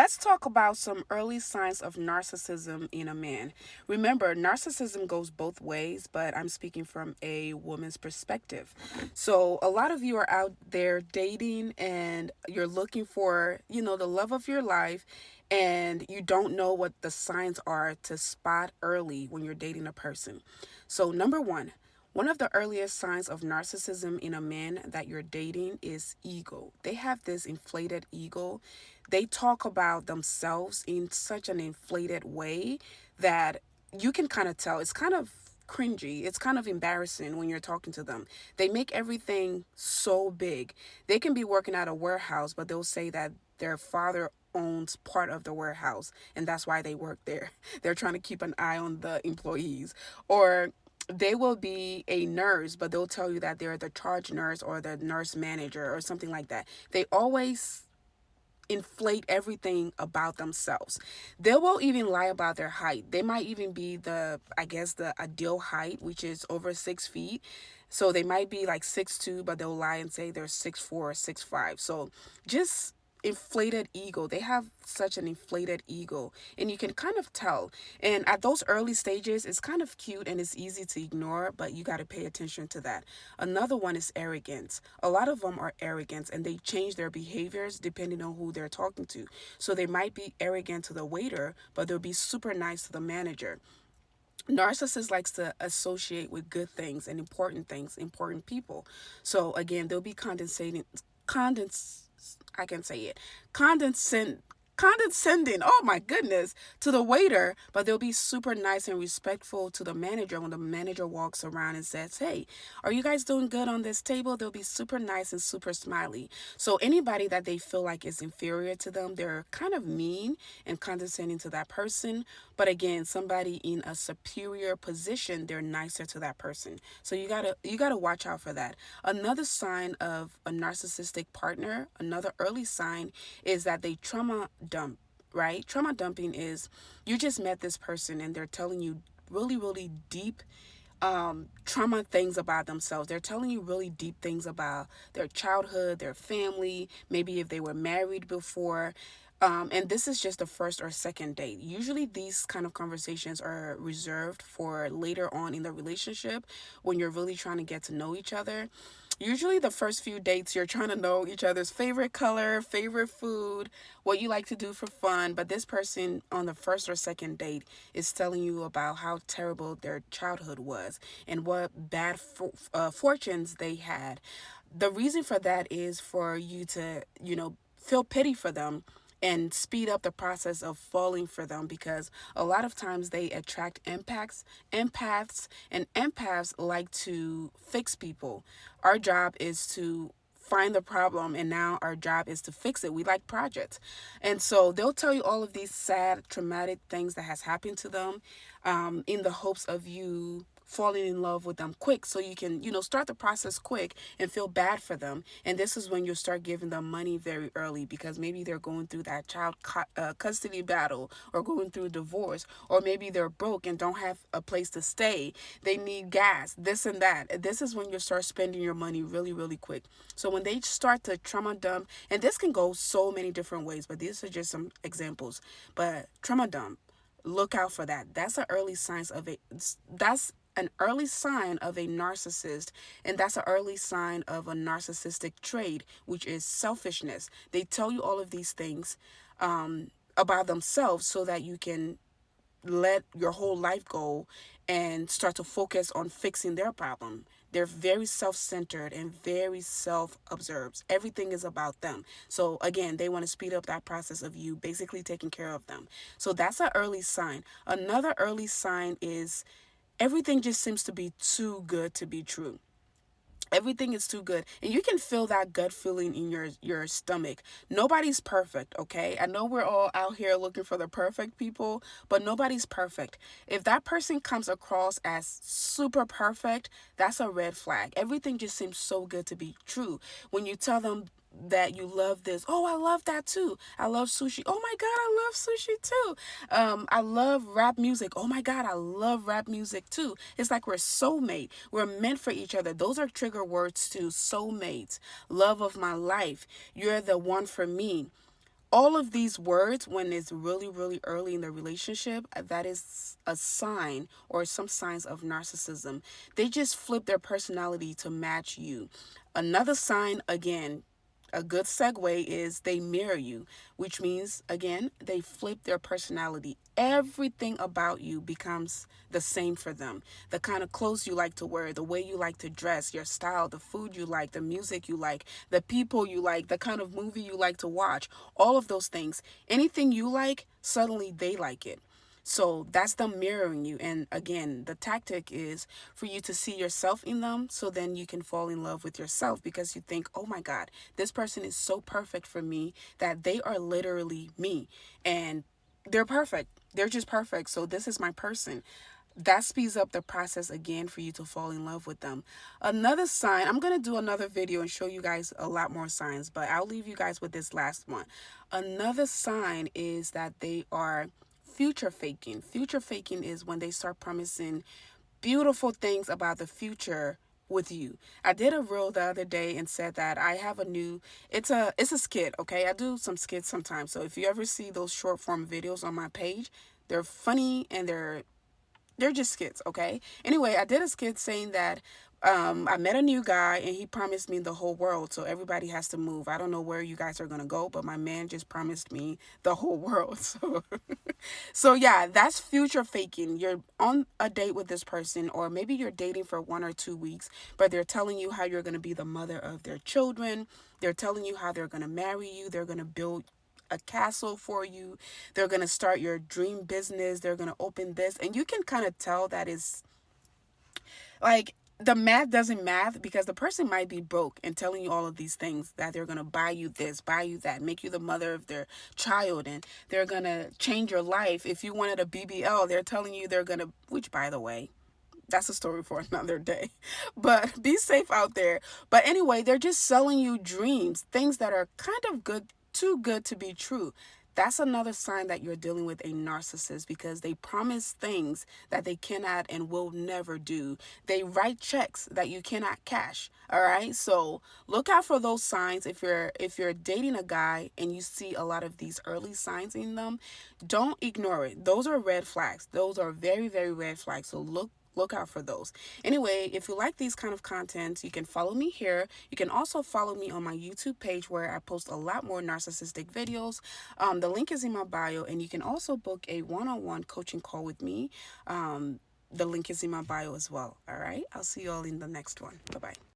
let's talk about some early signs of narcissism in a man. Remember, narcissism goes both ways, but I'm speaking from a woman's perspective. So, a lot of you are out there dating and you're looking for, the love of your life, and you don't know what the signs are to spot early when you're dating a person. So, number one of the earliest signs of narcissism in a man that you're dating is ego. They have this inflated ego. They talk about themselves in such an inflated way that you can kind of tell. It's kind of cringy. It's kind of embarrassing when you're talking to them. They make everything so big. They can be working at a warehouse, but they'll say that their father owns part of the warehouse and that's why they work there. They're trying to keep an eye on the employees. Or they will be a nurse, but they'll tell you that they're the charge nurse or the nurse manager or something like that. They always inflate everything about themselves. They will even lie about their height. They might even be the ideal height, which is over 6 feet. So they might be like 6'2", but they'll lie and say they're 6'4", 6'5". So just inflated ego. They have such an inflated ego, and you can kind of tell. And at those early stages, it's kind of cute and it's easy to ignore, but you got to pay attention to that. Another one is arrogance. A lot of them are arrogant and they change their behaviors depending on who they're talking to. So they might be arrogant to the waiter, but they'll be super nice to the manager. Narcissist likes to associate with good things, important people. So again, they'll be condens I can say it. Condescend condescending, oh my goodness, to the waiter, but they'll be super nice and respectful to the manager when the manager walks around and says, "Hey, are you guys doing good on this table?" They'll be super nice and super smiley. So anybody that they feel like is inferior to them, they're kind of mean and condescending to that person. But again, somebody in a superior position, they're nicer to that person. So you gotta watch out for that. Another sign of a narcissistic partner, another early sign, is that they trauma dump, right? Trauma dumping is you just met this person and they're telling you really, really deep trauma things about themselves. They're telling you really deep things about their childhood, their family, maybe if they were married before. And this is just the first or second date. Usually, these kind of conversations are reserved for later on in the relationship when you're really trying to get to know each other. Usually, the first few dates, you're trying to know each other's favorite color, favorite food, what you like to do for fun. But this person on the first or second date is telling you about how terrible their childhood was and what bad fortunes they had. The reason for that is for you to, feel pity for them and speed up the process of falling for them, because a lot of times they attract empaths, and empaths like to fix people. Our job is to find the problem, and now our job is to fix it. We like projects. And so they'll tell you all of these sad traumatic things that has happened to them, in the hopes of you falling in love with them quick, so you can start the process quick and feel bad for them. And this is when you start giving them money very early, because maybe they're going through that custody battle, or going through a divorce, or maybe they're broke and don't have a place to stay, they need gas, this and that. This is when you start spending your money really, really quick. So when they start to trauma dump, and this can go so many different ways, but these are just some examples. But trauma dump, look out for that. That's an early sign of a narcissist, and that's an early sign of a narcissistic trait, which is selfishness. They tell you all of these things about themselves so that you can let your whole life go and start to focus on fixing their problem. They're very self-centered and very self-absorbed. Everything is about them. So again, they want to speed up that process of you basically taking care of them. So that's an early sign. Another early sign is everything just seems to be too good to be true. Everything is too good, and you can feel that gut feeling in your stomach. Nobody's perfect, okay? I know we're all out here looking for the perfect people, but nobody's perfect. If that person comes across as super perfect, that's a red flag. Everything just seems so good to be true. When you tell them that you love this, "Oh, I love that too. I love sushi. Oh my god, I love sushi too. I love rap music. Oh my god, I love rap music too." It's like we're soulmate. We're meant for each other. Those are trigger words too. Soulmates, love of my life, you're the one for me. All of these words, when it's really, really early in the relationship, that is a sign or some signs of narcissism. They just flip their personality to match you. Another sign, again, a good segue is they mirror you, which means, again, they flip their personality. Everything about you becomes the same for them. The kind of clothes you like to wear, the way you like to dress, your style, the food you like, the music you like, the people you like, the kind of movie you like to watch, all of those things. Anything you like, suddenly they like it. So that's them mirroring you. And again, the tactic is for you to see yourself in them so then you can fall in love with yourself because you think, oh my God, this person is so perfect for me that they are literally me. And they're perfect. They're just perfect. So this is my person. That speeds up the process again for you to fall in love with them. Another sign, I'm going to do another video and show you guys a lot more signs, but I'll leave you guys with this last one. Another sign is that they are future faking. Future faking is when they start promising beautiful things about the future with you. I did a reel the other day and said that I have a new it's a skit, okay? I do some skits sometimes. So if you ever see those short form videos on my page, they're funny and they're just skits, okay? Anyway, I did a skit saying that I met a new guy and he promised me the whole world, so everybody has to move. I don't know where you guys are gonna go, but my man just promised me the whole world. So yeah, that's future faking. You're on a date with this person, or maybe you're dating for 1 or 2 weeks, but they're telling you how you're gonna be the mother of their children. They're telling you how they're gonna marry you. They're gonna build a castle for you. They're going to start your dream business. They're going to open this. And you can kind of tell that is like the math doesn't math because the person might be broke and telling you all of these things that they're going to buy you this, buy you that, make you the mother of their child, and they're going to change your life. If you wanted a BBL, they're telling you they're going to, which by the way, that's a story for another day. But be safe out there. But anyway, they're just selling you dreams, things that are kind of good, too good to be true. That's another sign that you're dealing with a narcissist because they promise things that they cannot and will never do. They write checks that you cannot cash. All right? So, look out for those signs. If you're dating a guy and you see a lot of these early signs in them, don't ignore it. Those are red flags. Those are very, very red flags. So, look out for those. Anyway, if you like these kind of contents, you can follow me here. You can also follow me on my YouTube page where I post a lot more narcissistic videos. The link is in my bio, and you can also book a one-on-one coaching call with me. The link is in my bio as well. All right, I'll see you all in the next one. Bye bye.